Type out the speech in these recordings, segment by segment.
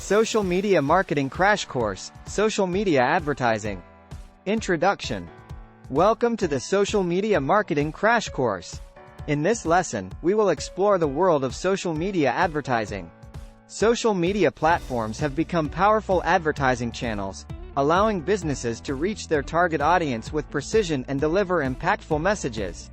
Social Media Marketing Crash Course, Social Media Advertising. Introduction. Welcome to the Social Media Marketing Crash Course. In this lesson, we will explore the world of social media advertising. Social media platforms have become powerful advertising channels, allowing businesses to reach their target audience with precision and deliver impactful messages.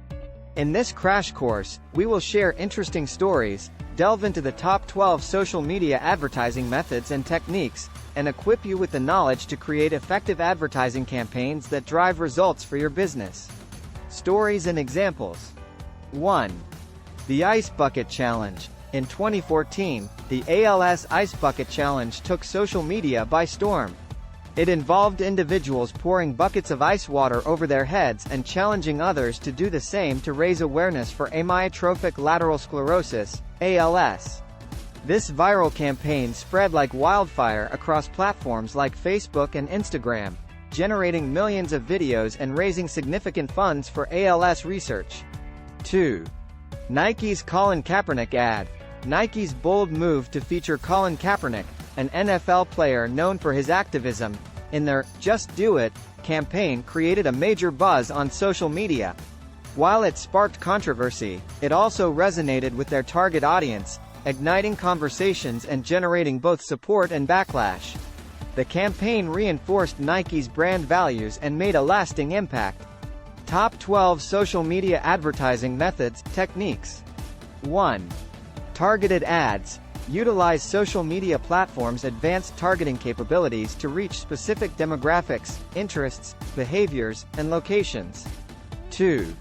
In this crash course, we will share interesting stories, delve into the top 12 social media advertising methods and techniques, and equip you with the knowledge to create effective advertising campaigns that drive results for your business. Stories and examples. 1. The Ice Bucket Challenge. In 2014, the ALS Ice Bucket Challenge took social media by storm. It involved individuals pouring buckets of ice water over their heads and challenging others to do the same to raise awareness for amyotrophic lateral sclerosis, ALS. This viral campaign spread like wildfire across platforms like Facebook and Instagram, generating millions of videos and raising significant funds for ALS research. 2. Nike's Colin Kaepernick ad. Nike's bold move to feature Colin Kaepernick, an NFL player known for his activism, in their "Just Do It" campaign created a major buzz on social media. While it sparked controversy, it also resonated with their target audience, igniting conversations and generating both support and backlash. The campaign reinforced Nike's brand values and made a lasting impact. Top 12 social media advertising methods, techniques. 1. Targeted ads. Utilize social media platforms' advanced targeting capabilities to reach specific demographics, interests, behaviors, and locations. 2.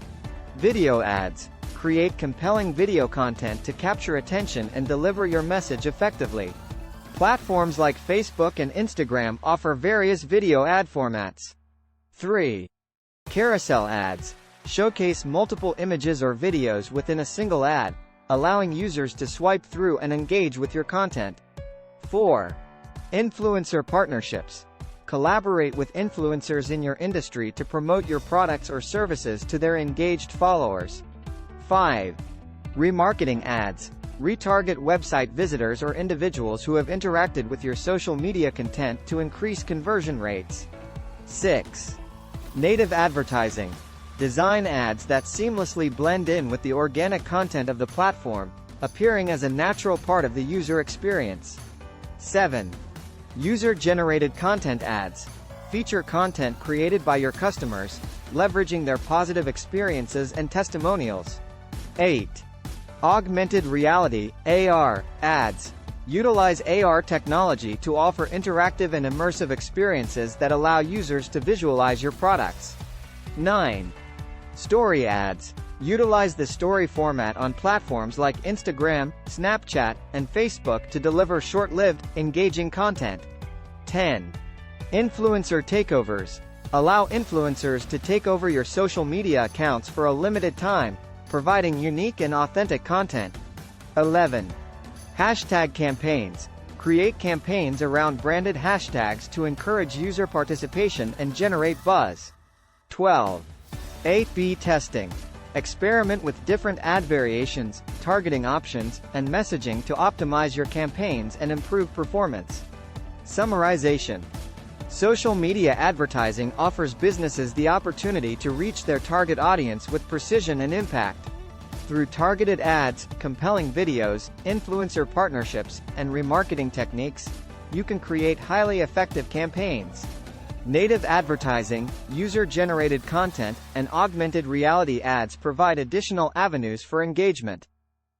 Video ads. Create compelling video content to capture attention and deliver your message effectively. Platforms like Facebook and Instagram offer various video ad formats. 3. Carousel ads. Showcase multiple images or videos within a single ad, allowing users to swipe through and engage with your content. 4. Influencer partnerships. Collaborate with influencers in your industry to promote your products or services to their engaged followers. 5. Remarketing ads. Retarget website visitors or individuals who have interacted with your social media content to increase conversion rates. 6. Native advertising. Design ads that seamlessly blend in with the organic content of the platform, appearing as a natural part of the user experience. 7. User-generated content ads. Feature content created by your customers, leveraging their positive experiences and testimonials. 8. Augmented reality, AR, ads. Utilize AR technology to offer interactive and immersive experiences that allow users to visualize your products. 9. Story ads. Utilize the story format on platforms like Instagram, Snapchat, and Facebook to deliver short-lived, engaging content. 10. Influencer takeovers. Allow influencers to take over your social media accounts for a limited time, providing unique and authentic content. 11. Hashtag campaigns. Create campaigns around branded hashtags to encourage user participation and generate buzz. 12. A/B testing. Experiment with different ad variations, targeting options, and messaging to optimize your campaigns and improve performance. Summarization. Social media advertising offers businesses the opportunity to reach their target audience with precision and impact. Through targeted ads, compelling videos, influencer partnerships, and remarketing techniques, you can create highly effective campaigns. Native advertising, user-generated content, and augmented reality ads provide additional avenues for engagement.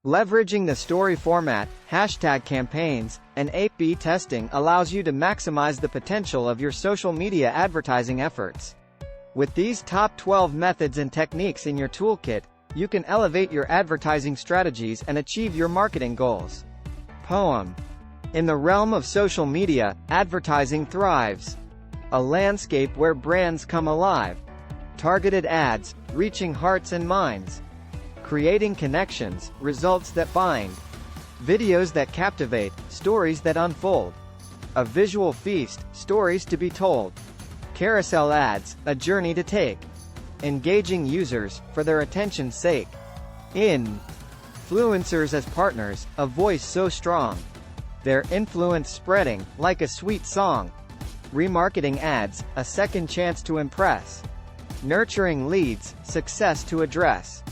Leveraging the story format, hashtag campaigns, and A/B testing allows you to maximize the potential of your social media advertising efforts. With these top 12 methods and techniques in your toolkit, you can elevate your advertising strategies and achieve your marketing goals. Poem. In the realm of social media, advertising thrives. A landscape where brands come alive. Targeted ads, reaching hearts and minds. Creating connections, results that bind. Videos that captivate, stories that unfold. A visual feast, stories to be told. Carousel ads, a journey to take. Engaging users, for their attention's sake. Influencers as partners, a voice so strong. Their influence spreading, like a sweet song. Remarketing ads, a second chance to impress. Nurturing leads, success to address.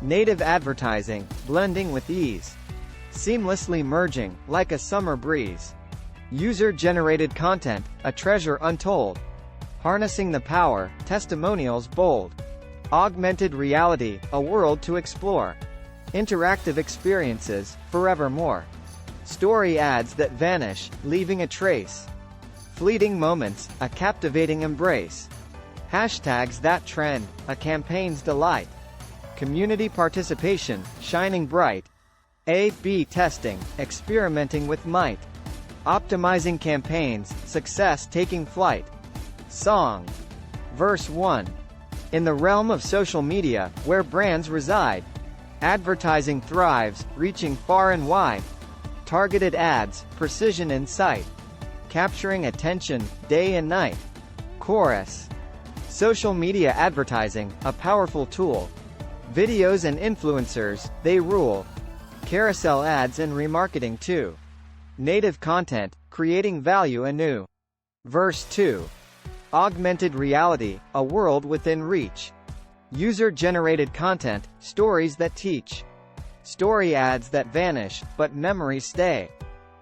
Native advertising, blending with ease. Seamlessly merging, like a summer breeze. User-generated content, a treasure untold. Harnessing the power, testimonials bold. Augmented reality, a world to explore. Interactive experiences, forevermore. Story ads that vanish, leaving a trace. Fleeting moments, a captivating embrace. Hashtags that trend, a campaign's delight. Community participation, shining bright. A/B testing, experimenting with might. Optimizing campaigns, success taking flight. Song. Verse 1. In the realm of social media, where brands reside, advertising thrives, reaching far and wide. Targeted ads, precision in sight. Capturing attention, day and night. Chorus. Social media advertising, a powerful tool. Videos and influencers, they rule. Carousel ads and remarketing too. Native content, creating value anew. Verse 2. Augmented reality, a world within reach. User-generated content, stories that teach. Story ads that vanish, but memories stay.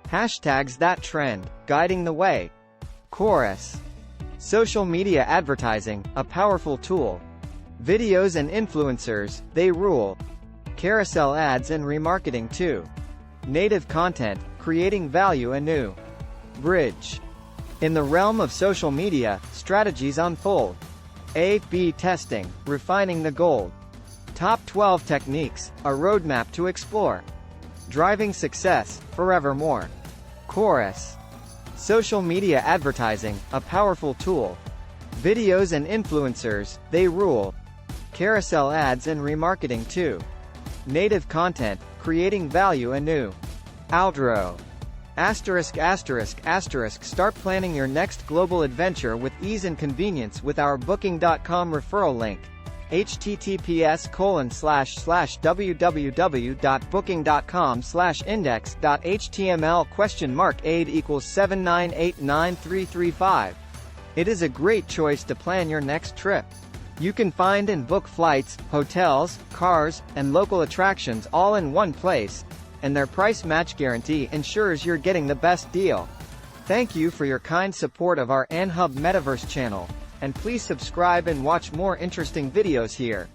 Hashtags that trend, guiding the way. Chorus. Social media advertising, a powerful tool. Videos and influencers, they rule. Carousel ads and remarketing too. Native content, creating value anew. Bridge. In the realm of social media, strategies unfold. A/B testing, refining the gold. Top 12 techniques, a roadmap to explore. Driving success, forevermore. Chorus. Social media advertising, a powerful tool. Videos and influencers, they rule. Carousel ads and remarketing too. Native content, creating value anew. Outro. ******. Start planning your next global adventure with ease and convenience with our Booking.com referral link. https://www.booking.com/index.html $aid = 7989335. It is a great choice to plan your next trip. You can find and book flights, hotels, cars, and local attractions all in one place, and their price match guarantee ensures you're getting the best deal. Thank you for your kind support of our AnHub Metaverse channel, and please subscribe and watch more interesting videos here.